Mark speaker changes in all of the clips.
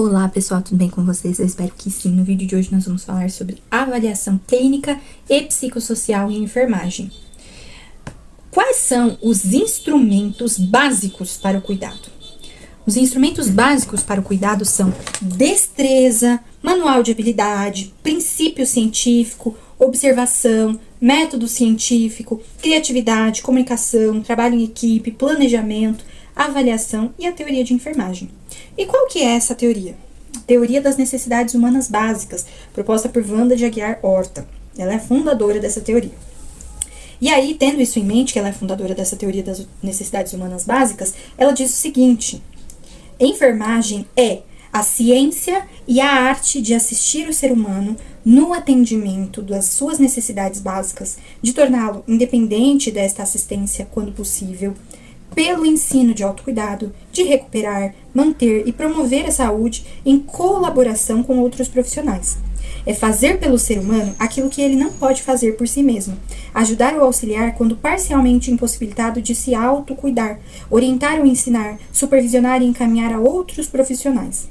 Speaker 1: Olá pessoal, tudo bem com vocês? Eu espero que sim. No vídeo de hoje nós vamos falar sobre avaliação clínica e psicossocial em enfermagem. Quais são os instrumentos básicos para o cuidado? Os instrumentos básicos para o cuidado são destreza, manual de habilidade, princípio científico, observação, método científico, criatividade, comunicação, trabalho em equipe, planejamento, avaliação e a teoria de enfermagem. E qual que é essa teoria? Teoria das necessidades humanas básicas, proposta por Wanda de Aguiar Horta. Ela é a fundadora dessa teoria. E aí, tendo isso em mente, que ela é fundadora dessa teoria das necessidades humanas básicas, ela diz o seguinte: enfermagem é a ciência e a arte de assistir o ser humano no atendimento das suas necessidades básicas, de torná-lo independente desta assistência quando possível, pelo ensino de autocuidado, de recuperar, manter e promover a saúde em colaboração com outros profissionais. É fazer pelo ser humano aquilo que ele não pode fazer por si mesmo, ajudar ou auxiliar quando parcialmente impossibilitado de se autocuidar, orientar ou ensinar, supervisionar e encaminhar a outros profissionais.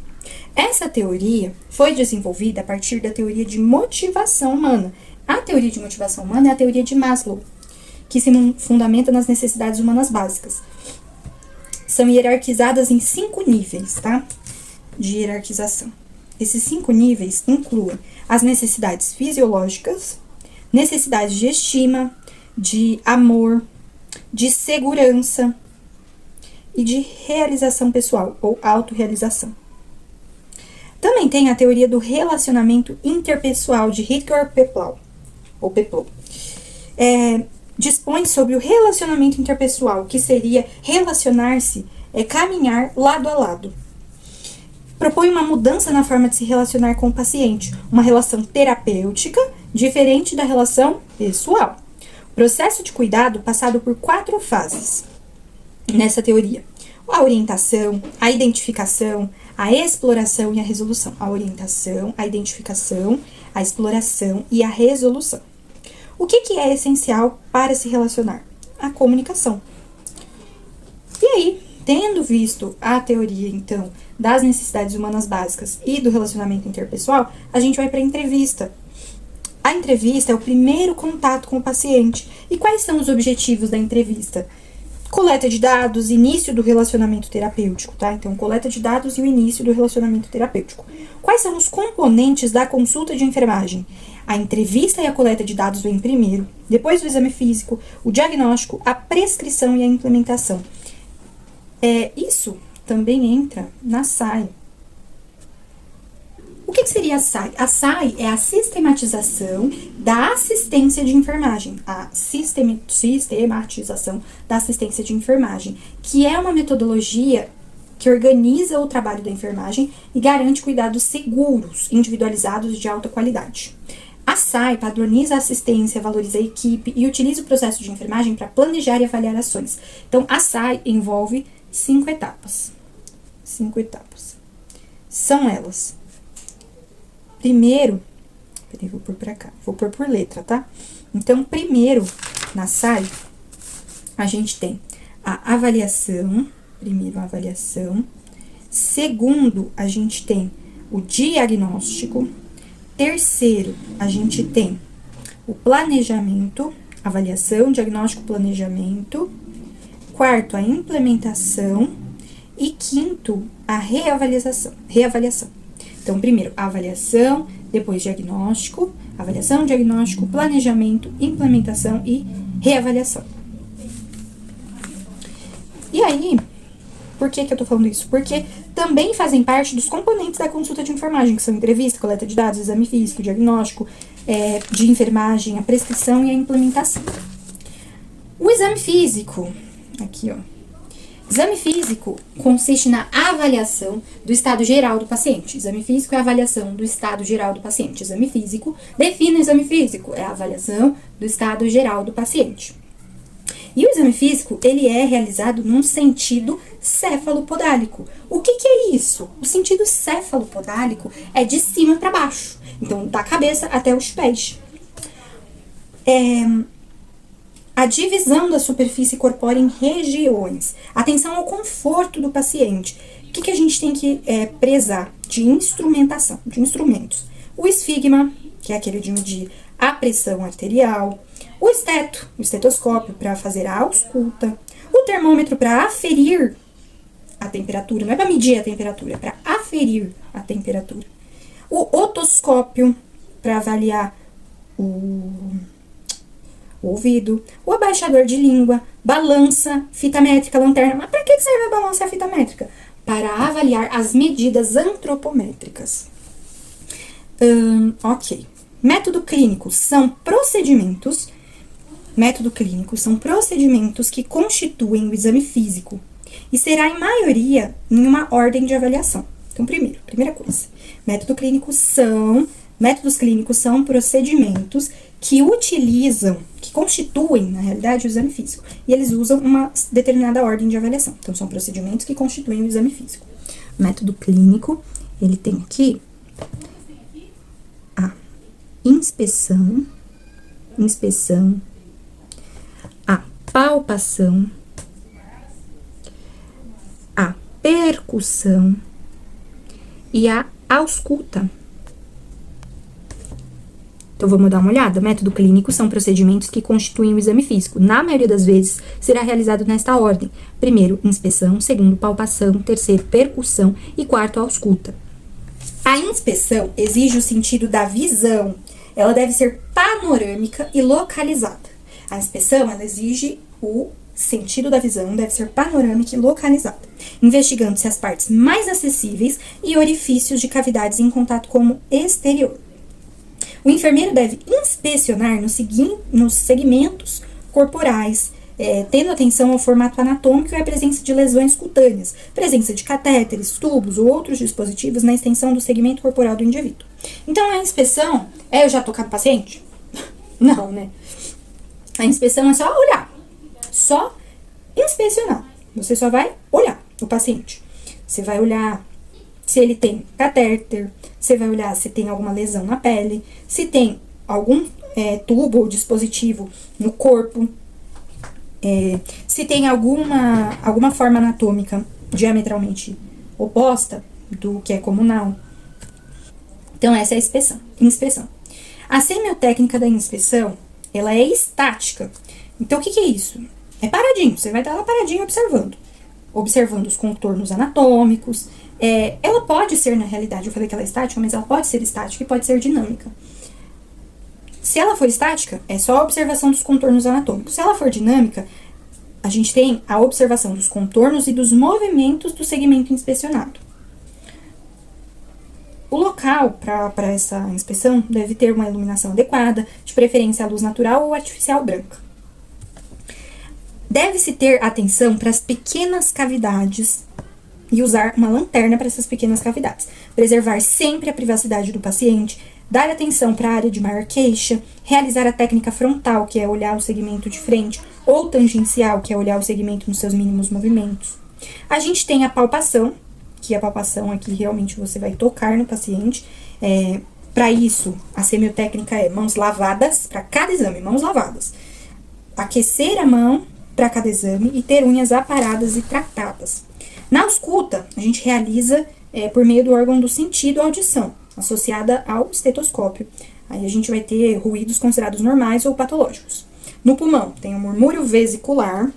Speaker 1: Essa teoria foi desenvolvida a partir da teoria de motivação humana. A teoria de motivação humana é a teoria de Maslow, que se fundamenta nas necessidades humanas básicas. São hierarquizadas em 5 níveis, tá? De hierarquização. Esses 5 níveis incluem as necessidades fisiológicas, necessidades de estima, de amor, de segurança e de realização pessoal ou autorrealização. Também tem a teoria do relacionamento interpessoal de Edgar Peplau, ou Peplau. Dispõe sobre o relacionamento interpessoal, que seria relacionar-se, caminhar lado a lado. Propõe uma mudança na forma de se relacionar com o paciente, uma relação terapêutica diferente da relação pessoal. O processo de cuidado passado por 4 fases nessa teoria: a orientação, a identificação, a exploração e a resolução. A orientação, a identificação, a exploração e a resolução. O que é essencial para se relacionar? A comunicação. E aí, tendo visto a teoria, então, das necessidades humanas básicas e do relacionamento interpessoal, a gente vai para a entrevista. A entrevista é o primeiro contato com o paciente. E quais são os objetivos da entrevista? Coleta de dados, início do relacionamento terapêutico, tá? Então, coleta de dados e o início do relacionamento terapêutico. Quais são os componentes da consulta de enfermagem? A entrevista e a coleta de dados vem primeiro, depois o exame físico, o diagnóstico, a prescrição e a implementação. Isso também entra na SAI. O que seria a SAI? A SAI é a sistematização da assistência de enfermagem. A sistematização da assistência de enfermagem, que é uma metodologia que organiza o trabalho da enfermagem e garante cuidados seguros, individualizados e de alta qualidade. A SAI padroniza a assistência, valoriza a equipe e utiliza o processo de enfermagem para planejar e avaliar ações. Então, a SAI envolve 5 etapas. 5 etapas. São elas. Primeiro, peraí, vou pôr pra cá. Vou pôr por letra, tá? Então, primeiro, na SAI, a gente tem a avaliação. Primeiro, a avaliação. Segundo, a gente tem o diagnóstico. Terceiro, a gente tem o planejamento, avaliação, diagnóstico, planejamento. Quarto, a implementação. E quinto, a reavaliação. Então, primeiro, a avaliação, depois diagnóstico, avaliação, diagnóstico, planejamento, implementação e reavaliação. E aí, por que eu tô falando isso? Porque também fazem parte dos componentes da consulta de enfermagem, que são entrevista, coleta de dados, exame físico, diagnóstico de enfermagem, a prescrição e a implementação. O exame físico, aqui ó. Exame físico consiste na avaliação do estado geral do paciente. Exame físico é a avaliação do estado geral do paciente. Exame físico, defina o exame físico, é a avaliação do estado geral do paciente. E o exame físico, ele é realizado num sentido cefalopodálico. O que é isso? O sentido cefalopodálico é de cima para baixo. Então, da cabeça até os pés. A divisão da superfície corpórea em regiões. Atenção ao conforto do paciente. O que a gente tem que prezar? de instrumentação, de instrumentos. O esfigma, que é aquele de medir a pressão arterial, o estetoscópio para fazer a ausculta, o termômetro para aferir a temperatura, não é para medir a temperatura, é para aferir a temperatura. O otoscópio para avaliar o ouvido, o abaixador de língua, balança, fita métrica, lanterna. Mas para que serve a balança e a fita métrica? Para avaliar as medidas antropométricas. Ok. Método clínico são procedimentos que constituem o exame físico e será, em maioria, em uma ordem de avaliação. Então, primeira coisa, métodos clínicos são procedimentos que constituem, na realidade, o exame físico. E eles usam uma determinada ordem de avaliação. Então, são procedimentos que constituem o exame físico. O método clínico, ele tem aqui a inspeção, a palpação, a percussão e a ausculta. Então, vamos dar uma olhada? Método clínico são procedimentos que constituem o exame físico. Na maioria das vezes, será realizado nesta ordem. Primeiro, inspeção. Segundo, palpação. Terceiro, percussão. E quarto, ausculta. A inspeção exige o sentido da visão. Ela deve ser panorâmica e localizada. A inspeção, ela exige o sentido da visão, deve ser panorâmica e localizada, investigando-se as partes mais acessíveis e orifícios de cavidades em contato com o exterior. O enfermeiro deve inspecionar nos segmentos corporais, tendo atenção ao formato anatômico e à presença de lesões cutâneas, presença de catéteres, tubos ou outros dispositivos na extensão do segmento corporal do indivíduo. Então, a inspeção eu já tocar no paciente? Não, né? A inspeção é só olhar, só inspecionar. Você só vai olhar o paciente. Você vai olhar se ele tem catéter, você vai olhar se tem alguma lesão na pele, se tem algum tubo ou dispositivo no corpo, se tem alguma forma anatômica diametralmente oposta do que é comunal. Então, essa é a inspeção. A semiotécnica da inspeção, ela é estática. Então, o que é isso? É paradinho, você vai estar lá paradinho observando os contornos anatômicos. Ela pode ser, na realidade, eu falei que ela é estática, mas ela pode ser estática e pode ser dinâmica. Se ela for estática, é só a observação dos contornos anatômicos. Se ela for dinâmica, a gente tem a observação dos contornos e dos movimentos do segmento inspecionado. O local para essa inspeção deve ter uma iluminação adequada, de preferência a luz natural ou artificial branca. Deve-se ter atenção para as pequenas cavidades e usar uma lanterna para essas pequenas cavidades. Preservar sempre a privacidade do paciente, dar atenção para a área de maior queixa, realizar a técnica frontal, que é olhar o segmento de frente, ou tangencial, que é olhar o segmento nos seus mínimos movimentos. A gente tem a palpação, que a palpação aqui realmente você vai tocar no paciente. Para isso, a semiotécnica é mãos lavadas para cada exame, mãos lavadas. Aquecer a mão para cada exame e ter unhas aparadas e tratadas. Na ausculta, a gente realiza por meio do órgão do sentido a audição, associada ao estetoscópio. Aí a gente vai ter ruídos considerados normais ou patológicos. No pulmão, tem o murmúrio vesicular,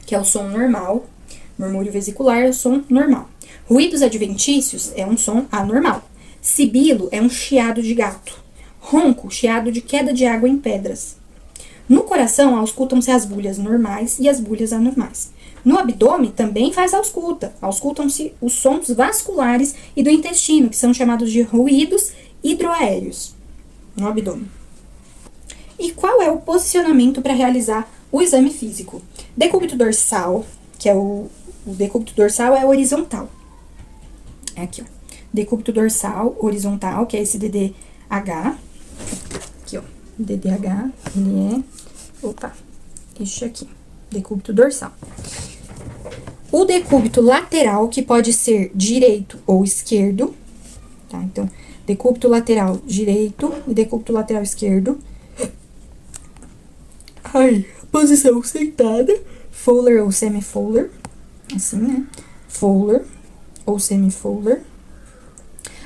Speaker 1: que é o som normal. Murmúrio vesicular é o som normal. Ruídos adventícios é um som anormal. Sibilo é um chiado de gato. Ronco, chiado de queda de água em pedras. No coração, auscultam-se as bulhas normais e as bulhas anormais. No abdômen, também faz ausculta. Auscultam-se os sons vasculares e do intestino, que são chamados de ruídos hidroaéreos. No abdômen. E qual é o posicionamento para realizar o exame físico? Decúbito dorsal, que é o decúbito dorsal é horizontal. É aqui, ó. Decúbito dorsal horizontal, que é esse DDH. Aqui, ó. DDH, ele isso aqui. Decúbito dorsal. O decúbito lateral, que pode ser direito ou esquerdo, tá? Então, decúbito lateral direito e decúbito lateral esquerdo. Posição sentada, Fowler ou semi-Fowler, assim, né? Fowler ou semi-Fowler.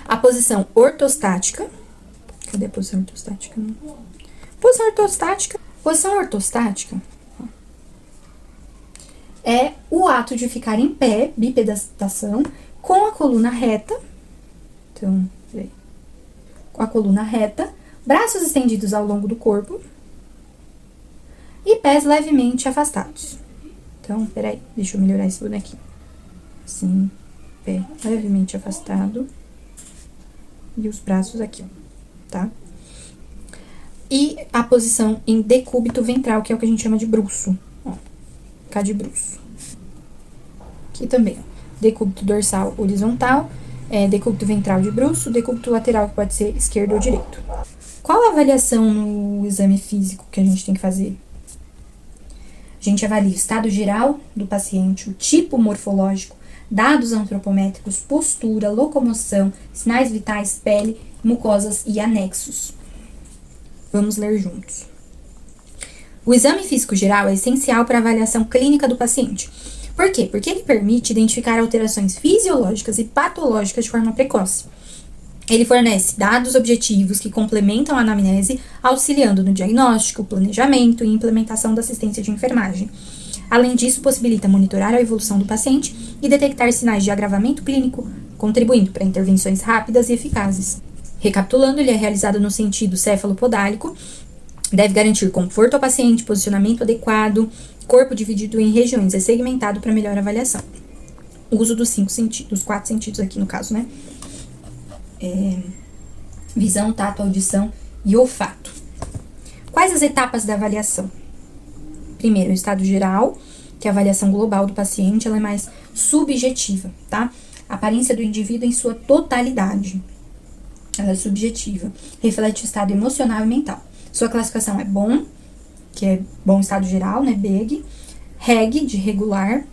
Speaker 1: A posição ortostática. Cadê a posição ortostática? Posição ortostática. Posição ortostática é o ato de ficar em pé, bipedação, com a coluna reta. Então, com a coluna reta, braços estendidos ao longo do corpo e pés levemente afastados. Então, peraí, deixa eu melhorar esse bonequinho. Assim, pé levemente afastado e os braços aqui, ó, tá? E a posição em decúbito ventral, que é o que a gente chama de bruço, ó, cá de bruço. Aqui também, ó, decúbito dorsal horizontal, decúbito ventral de bruço, decúbito lateral, que pode ser esquerdo ou direito. Qual a avaliação no exame físico que a gente tem que fazer? A gente avalia o estado geral do paciente, o tipo morfológico, dados antropométricos, postura, locomoção, sinais vitais, pele, mucosas e anexos. Vamos ler juntos. O exame físico geral é essencial para a avaliação clínica do paciente. Por quê? Porque ele permite identificar alterações fisiológicas e patológicas de forma precoce. Ele fornece dados objetivos que complementam a anamnese, auxiliando no diagnóstico, planejamento e implementação da assistência de enfermagem. Além disso, possibilita monitorar a evolução do paciente e detectar sinais de agravamento clínico, contribuindo para intervenções rápidas e eficazes. Recapitulando, ele é realizado no sentido céfalo-podálico, deve garantir conforto ao paciente, posicionamento adequado, corpo dividido em regiões, é segmentado para melhor avaliação. O uso dos 4 sentidos aqui no caso, né? Visão, tato, audição e olfato. Quais as etapas da avaliação? Primeiro, o estado geral, que é a avaliação global do paciente, ela é mais subjetiva, tá? A aparência do indivíduo em sua totalidade. Ela é subjetiva. Reflete o estado emocional e mental. Sua classificação é bom, que é bom estado geral, né? BEG. REG, de regular.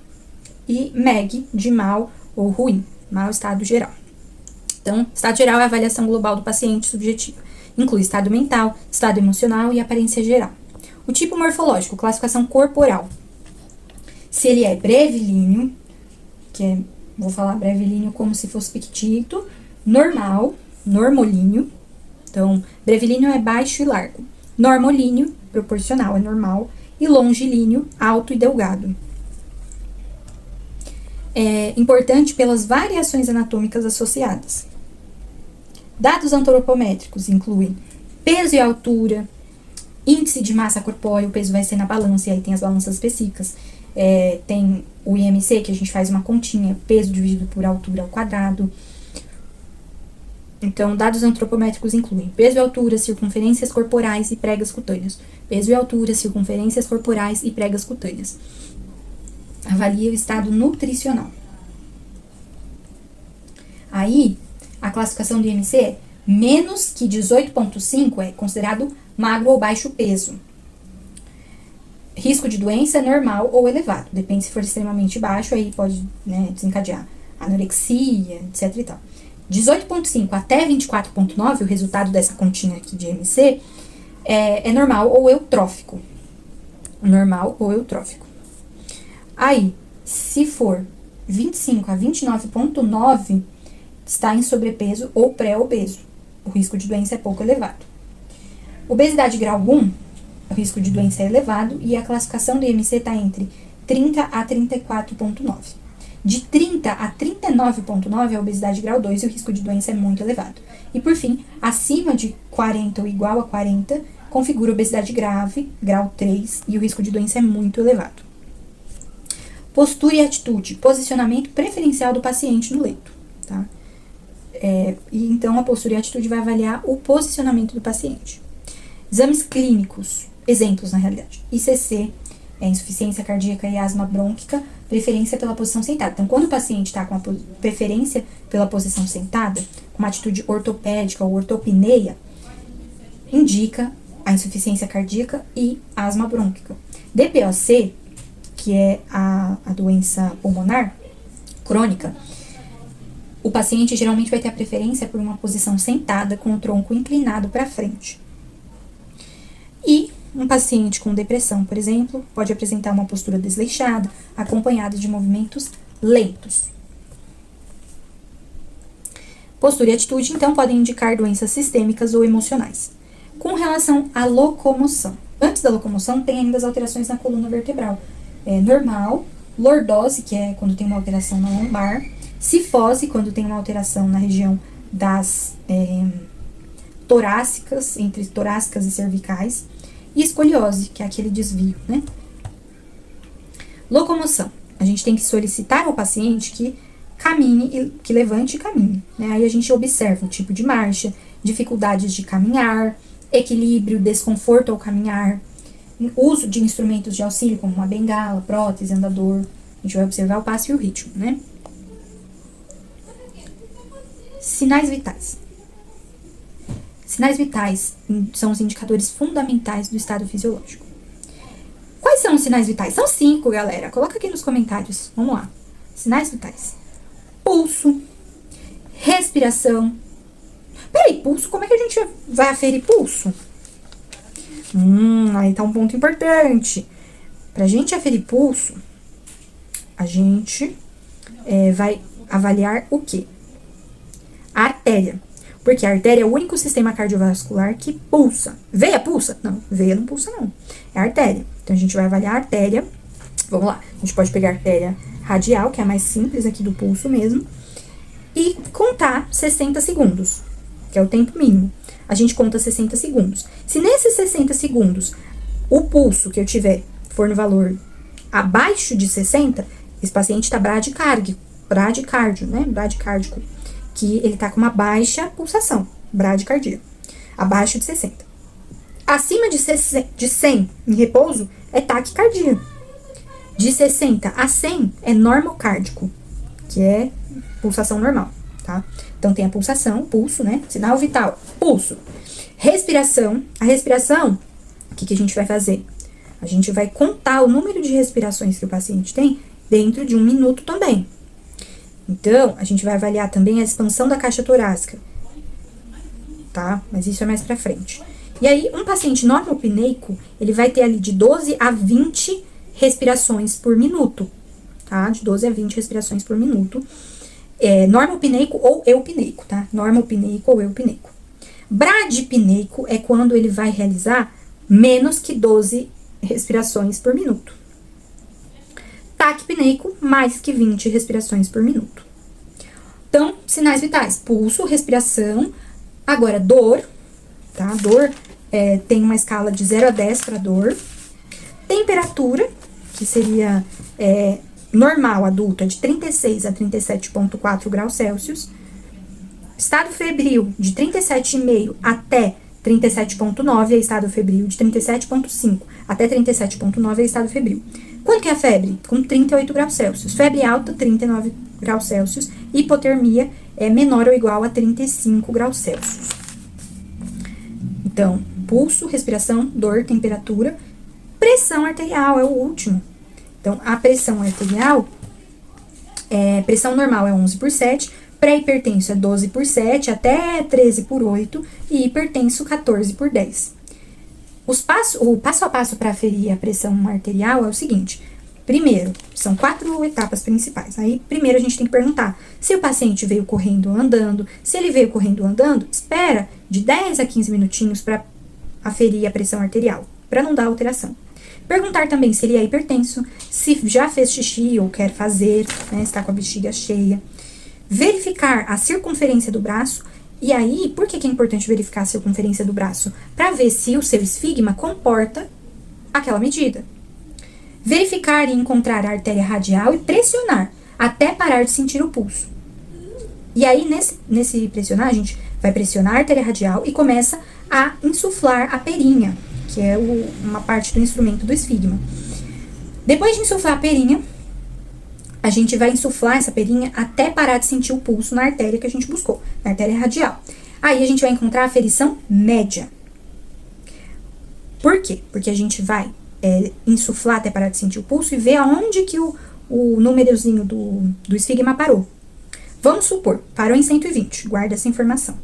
Speaker 1: E MEG, de mal ou ruim. Mau estado geral. Então, estado geral é a avaliação global do paciente subjetiva. Inclui estado mental, estado emocional e aparência geral. O tipo morfológico, classificação corporal. Se ele é brevilíneo, vou falar brevilíneo como se fosse pictito, normal, normolíneo. Então, brevilíneo é baixo e largo. Normolíneo, proporcional, é normal. E longilíneo, alto e delgado. É importante pelas variações anatômicas associadas. Dados antropométricos incluem peso e altura, índice de massa corpórea, o peso vai ser na balança, e aí tem as balanças específicas. Tem o IMC, que a gente faz uma continha, peso dividido por altura ao quadrado. Então, dados antropométricos incluem peso e altura, circunferências corporais e pregas cutâneas. Peso e altura, circunferências corporais e pregas cutâneas. Avalia o estado nutricional. Aí, a classificação do IMC é menos que 18,5 é considerado magro ou baixo peso. Risco de doença normal ou elevado. Depende, se for extremamente baixo, aí pode, né, desencadear anorexia, etc e tal. 18,5 até 24,9, o resultado dessa continha aqui de IMC, é normal ou eutrófico. Normal ou eutrófico. Aí, se for 25 a 29,9, está em sobrepeso ou pré-obeso. O risco de doença é pouco elevado. Obesidade grau 1, o risco de doença é elevado e a classificação do IMC está entre 30 a 34,9. De 30 a 39,9 é a obesidade grau 2 e o risco de doença é muito elevado. E por fim, acima de 40 ou igual a 40, configura obesidade grave, grau 3, e o risco de doença é muito elevado. Postura e atitude, posicionamento preferencial do paciente no leito, tá? E então a postura e a atitude vai avaliar o posicionamento do paciente. Exames clínicos, exemplos na realidade. ICC, insuficiência cardíaca e asma brônquica, preferência pela posição sentada. Então, quando o paciente está com a preferência pela posição sentada, com uma atitude ortopédica ou ortopneia, indica a insuficiência cardíaca e asma brônquica. DPOC, que é a doença pulmonar crônica, o paciente geralmente vai ter a preferência por uma posição sentada com o tronco inclinado para frente. E um paciente com depressão, por exemplo, pode apresentar uma postura desleixada, acompanhada de movimentos lentos. Postura e atitude, então, podem indicar doenças sistêmicas ou emocionais. Com relação à locomoção. Antes da locomoção, tem ainda as alterações na coluna vertebral. Normal, lordose, que é quando tem uma alteração na lombar, cifose, quando tem uma alteração na região das torácicas, entre torácicas e cervicais, e escoliose, que é aquele desvio, né? Locomoção. A gente tem que solicitar ao paciente que caminhe, que levante e caminhe, né? Aí a gente observa o tipo de marcha, dificuldades de caminhar, equilíbrio, desconforto ao caminhar, uso de instrumentos de auxílio, como uma bengala, prótese, andador. A gente vai observar o passo e o ritmo, né? Sinais vitais. Sinais vitais são os indicadores fundamentais do estado fisiológico. Quais são os sinais vitais? São 5, galera. Coloca aqui nos comentários. Vamos lá. Sinais vitais. Pulso. Respiração. Peraí, pulso? Como é que a gente vai aferir pulso? Aí tá um ponto importante. Pra gente aferir pulso, a gente vai avaliar o quê? A artéria. Porque a artéria é o único sistema cardiovascular que pulsa. Veia pulsa? Não, veia não pulsa não. É a artéria. Então, a gente vai avaliar a artéria. Vamos lá. A gente pode pegar a artéria radial, que é a mais simples aqui do pulso mesmo, e contar 60 segundos, que é o tempo mínimo. A gente conta 60 segundos. Se nesses 60 segundos o pulso que eu tiver for no valor abaixo de 60, esse paciente está bradicárdio, né? Bradicárdico, que ele tá com uma baixa pulsação, bradicardia, abaixo de 60. Acima de 100 em repouso é taquicardia. De 60 a 100 é normocárdico, que é pulsação normal, tá? Então tem a pulsação, pulso, né? Sinal vital, pulso. Respiração. A respiração, o que a gente vai fazer? A gente vai contar o número de respirações que o paciente tem dentro de 1 minuto também. Então, a gente vai avaliar também a expansão da caixa torácica, tá? Mas isso é mais pra frente. E aí, um paciente normopneico, ele vai ter ali de 12 a 20 respirações por minuto, tá? De 12 a 20 respirações por minuto. Normopneico ou eupneico, tá? Normopneico ou eupneico. Bradipneico é quando ele vai realizar menos que 12 respirações por minuto. Taquipneico, mais que 20 respirações por minuto. Então, sinais vitais, pulso, respiração. Agora, dor, tá? Dor tem uma escala de 0 a 10 para dor. Temperatura, que seria normal, adulta, de 36 a 37,4 graus Celsius. Estado febril, de 37,5 até 37,9 é estado febril, de 37,5 até 37,9 é estado febril. Quanto que é a febre? Com 38 graus Celsius. Febre alta, 39 graus Celsius. Hipotermia é menor ou igual a 35 graus Celsius. Então, pulso, respiração, dor, temperatura. Pressão arterial é o último. Então, a pressão arterial, pressão normal é 11/7, pré-hipertenso é 12/7, até 13/8, e hipertenso 14/10. O passo a passo para aferir a pressão arterial é o seguinte. Primeiro, são 4 etapas principais. Aí, primeiro a gente tem que perguntar se o paciente veio correndo ou andando. Se ele veio correndo ou andando, espera de 10 a 15 minutinhos para aferir a pressão arterial, para não dar alteração. Perguntar também se ele é hipertenso, se já fez xixi ou quer fazer, né, está com a bexiga cheia. Verificar a circunferência do braço. E aí, por que é importante verificar a circunferência do braço? Para ver se o seu esfigma comporta aquela medida. Verificar e encontrar a artéria radial e pressionar até parar de sentir o pulso. E aí, nesse pressionar, a gente vai pressionar a artéria radial e começa a insuflar a perinha, que é uma parte do instrumento do esfigma. Depois de insuflar a perinha, a gente vai insuflar essa perinha até parar de sentir o pulso na artéria que a gente buscou, na artéria radial. Aí a gente vai encontrar a aferição média. Por quê? Porque a gente vai insuflar até parar de sentir o pulso e ver aonde que o númerozinho do esfigma parou. Vamos supor, parou em 120, guarda essa informação.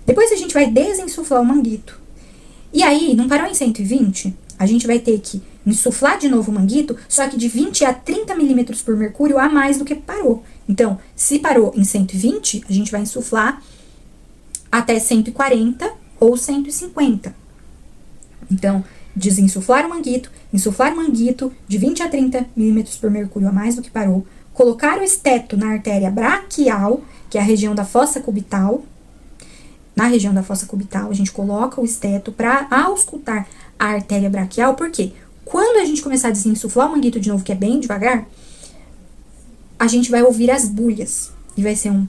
Speaker 1: Depois a gente vai desinsuflar o manguito. E aí, não parou em 120, a gente vai ter que insuflar de novo o manguito, só que de 20 a 30 milímetros por mercúrio a mais do que parou. Então, se parou em 120, a gente vai insuflar até 140 ou 150. Então, desinsuflar o manguito, insuflar o manguito de 20 a 30 milímetros por mercúrio a mais do que parou, colocar o esteto na artéria braquial, que é a região da fossa cubital. Na região da fossa cubital, a gente coloca o esteto para auscultar a artéria braquial, porque quando a gente começar a desinsuflar o manguito de novo, que é bem devagar, a gente vai ouvir as bulhas. E vai ser um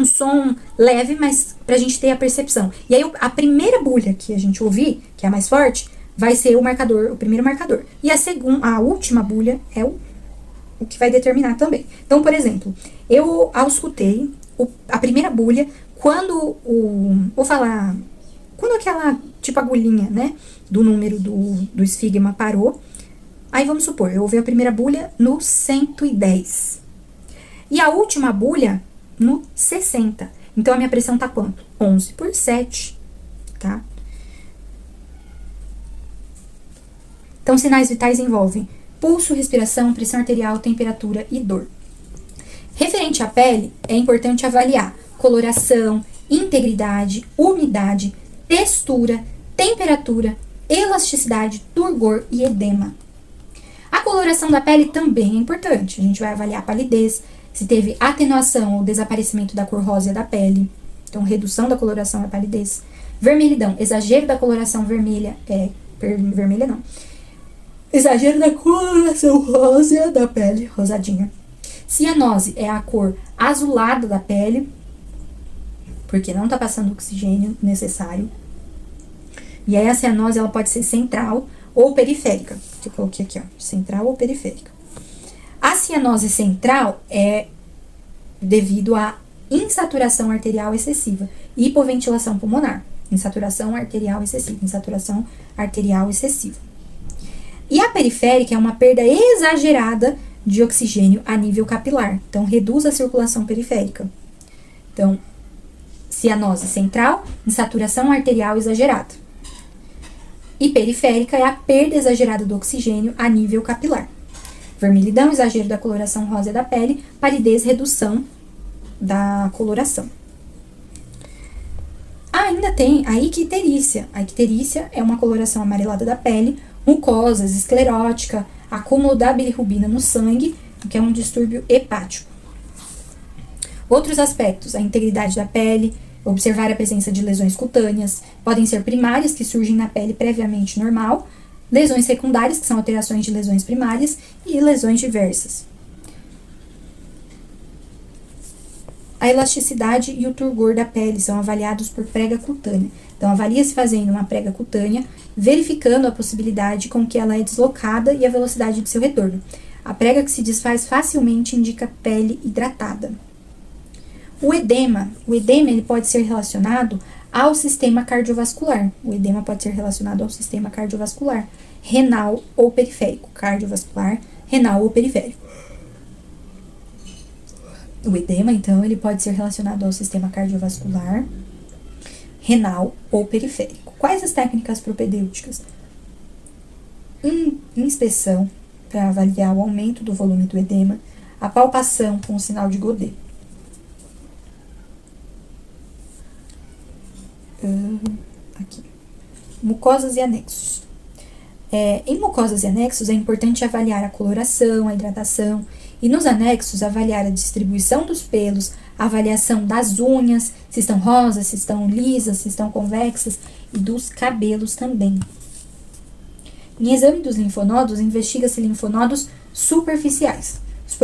Speaker 1: som leve, mas pra gente ter a percepção. E aí, a primeira bulha que a gente ouvir, que é a mais forte, vai ser o marcador, o primeiro marcador. E a última bulha é o que vai determinar também. Então, por exemplo, eu auscultei a primeira bulha quando vou falar, quando aquela, tipo, agulhinha, né, do número do esfigma parou. Aí, vamos supor, eu ouvi a primeira bulha no 110. E a última bulha no 60. Então, a minha pressão tá quanto? 11 por 7, tá? Então, sinais vitais envolvem pulso, respiração, pressão arterial, temperatura e dor. Referente à pele, é importante avaliar coloração, integridade, umidade, textura, temperatura, elasticidade, turgor e edema. A coloração da pele também é importante. A gente vai avaliar a palidez, se teve atenuação ou desaparecimento da cor rósea da pele. Então, redução da coloração é palidez. Vermelhidão, exagero da coloração vermelha vermelha não. Exagero da coloração rósea da pele, rosadinha. Cianose é a cor azulada da pele, porque não tá passando o oxigênio necessário. E aí a cianose, ela pode ser central ou periférica. Eu coloquei aqui, ó, central ou periférica. A cianose central é devido à insaturação arterial excessiva, hipoventilação pulmonar, insaturação arterial excessiva. E a periférica é uma perda exagerada de oxigênio a nível capilar, então reduz a circulação periférica. Então, cianose central, insaturação arterial exagerada. E periférica é a perda exagerada do oxigênio a nível capilar. Vermelhidão, exagero da coloração rósea da pele, palidez, redução da coloração. Ainda tem a icterícia. A icterícia é uma coloração amarelada da pele, mucosas, esclerótica, acúmulo da bilirrubina no sangue, que é um distúrbio hepático. Outros aspectos, a integridade da pele, observar a presença de lesões cutâneas, podem ser primárias, que surgem na pele previamente normal, lesões secundárias, que são alterações de lesões primárias, e lesões diversas. A elasticidade e o turgor da pele são avaliados por prega cutânea. Então, avalia-se fazendo uma prega cutânea, verificando a possibilidade com que ela é deslocada e a velocidade de seu retorno. A prega que se desfaz facilmente indica pele hidratada. O edema ele pode ser relacionado ao sistema cardiovascular. O edema pode ser relacionado ao sistema cardiovascular, renal ou periférico. Cardiovascular, renal ou periférico. O edema, então, ele pode ser relacionado ao sistema cardiovascular, renal ou periférico. Quais as técnicas propedêuticas? Inspeção, para avaliar o aumento do volume do edema. A palpação com o sinal de Godet. Aqui. Mucosas e anexos. Em mucosas e anexos é importante avaliar a coloração, a hidratação, e nos anexos avaliar a distribuição dos pelos, a avaliação das unhas, se estão rosas, se estão lisas, se estão convexas, e dos cabelos também. Em exame dos linfonodos, investiga-se linfonodos superficiais. Os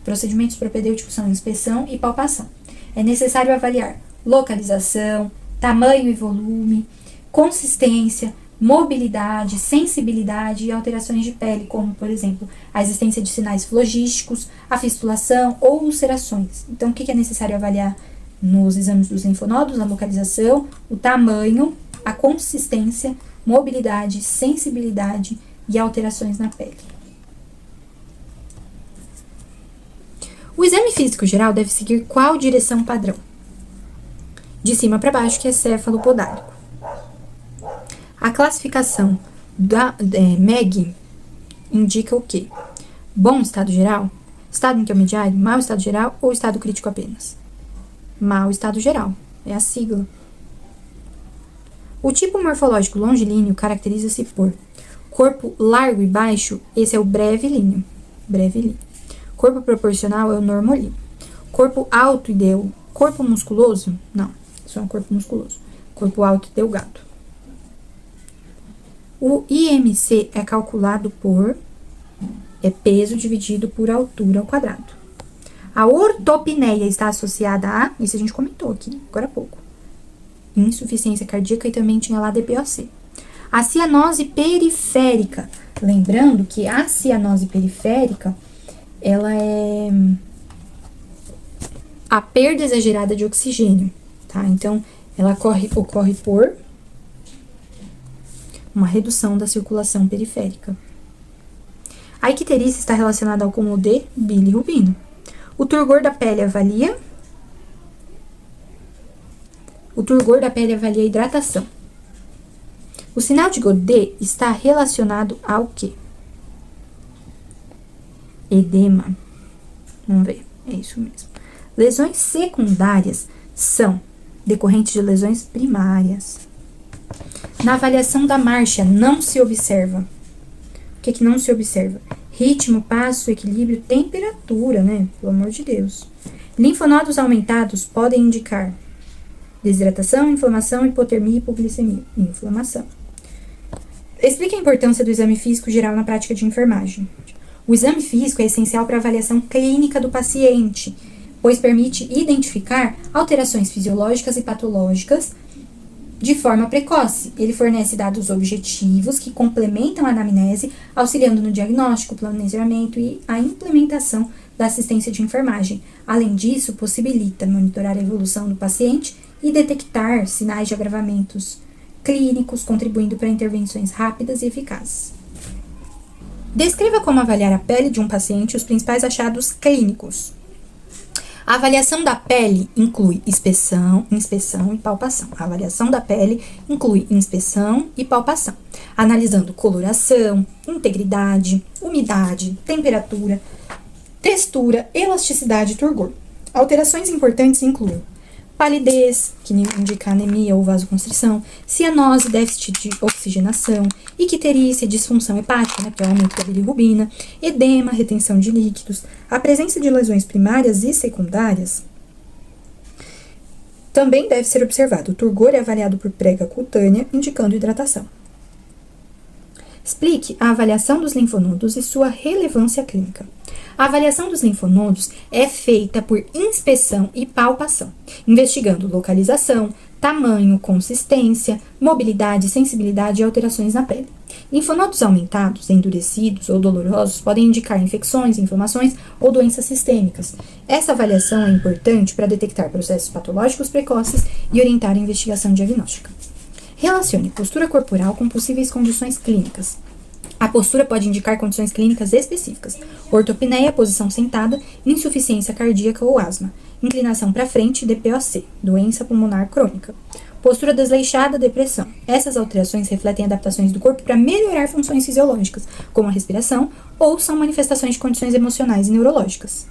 Speaker 1: procedimentos propedêuticos são inspeção e palpação. É necessário avaliar localização, tamanho e volume, consistência, mobilidade, sensibilidade e alterações de pele, como, por exemplo, a existência de sinais flogísticos, a fistulação ou ulcerações. Então, o que é necessário avaliar nos exames dos linfonodos? A localização, o tamanho, a consistência, mobilidade, sensibilidade e alterações na pele. O exame físico geral deve seguir qual direção padrão? De cima para baixo, que é céfalo-podálico. A classificação MEG indica o quê? Bom estado geral? Estado intermediário? Mau estado geral ou estado crítico apenas? Mau estado geral. É a sigla. O tipo morfológico longilíneo caracteriza-se por corpo largo e baixo, esse é o brevilíneo. Corpo proporcional é o normolíneo. Corpo alto e corpo musculoso? Não, isso é um corpo musculoso. Corpo alto e delgado. O IMC é calculado por peso dividido por altura ao quadrado. A ortopneia está associada a, isso a gente comentou aqui agora há pouco, insuficiência cardíaca e também tinha lá DPOC. A cianose periférica, lembrando que a cianose periférica, ela é a perda exagerada de oxigênio, tá? Então, ela ocorre por uma redução da circulação periférica. A icterícia está relacionada ao acúmulo de bilirrubina. O turgor da pele avalia a hidratação. O sinal de Godet está relacionado ao quê? Edema. Vamos ver, é isso mesmo. Lesões secundárias são decorrentes de lesões primárias. Na avaliação da marcha, não se observa. O que não se observa? Ritmo, passo, equilíbrio, temperatura, né? Pelo amor de Deus. Linfonodos aumentados podem indicar desidratação, inflamação, hipotermia e hipoglicemia. Inflamação. Explique a importância do exame físico geral na prática de enfermagem. O exame físico é essencial para a avaliação clínica do paciente, pois permite identificar alterações fisiológicas e patológicas de forma precoce. Ele fornece dados objetivos que complementam a anamnese, auxiliando no diagnóstico, planejamento e a implementação da assistência de enfermagem. Além disso, possibilita monitorar a evolução do paciente e detectar sinais de agravamentos clínicos, contribuindo para intervenções rápidas e eficazes. Descreva como avaliar a pele de um paciente e os principais achados clínicos. A avaliação da pele inclui inspeção e palpação. A avaliação da pele inclui inspeção e palpação, analisando coloração, integridade, umidade, temperatura, textura, elasticidade e turgor. Alterações importantes incluem palidez, que indica anemia ou vasoconstrição, cianose, déficit de oxigenação, icterícia, disfunção hepática, né, que é o aumento da bilirrubina, edema, retenção de líquidos. A presença de lesões primárias e secundárias também deve ser observado. O turgor é avaliado por prega cutânea, indicando hidratação. Explique a avaliação dos linfonodos e sua relevância clínica. A avaliação dos linfonodos é feita por inspeção e palpação, investigando localização, tamanho, consistência, mobilidade, sensibilidade e alterações na pele. Linfonodos aumentados, endurecidos ou dolorosos podem indicar infecções, inflamações ou doenças sistêmicas. Essa avaliação é importante para detectar processos patológicos precoces e orientar a investigação diagnóstica. Relacione postura corporal com possíveis condições clínicas. A postura pode indicar condições clínicas específicas: ortopneia, posição sentada, insuficiência cardíaca ou asma, inclinação para frente, DPOC, doença pulmonar crônica, postura desleixada, depressão. Essas alterações refletem adaptações do corpo para melhorar funções fisiológicas, como a respiração, ou são manifestações de condições emocionais e neurológicas.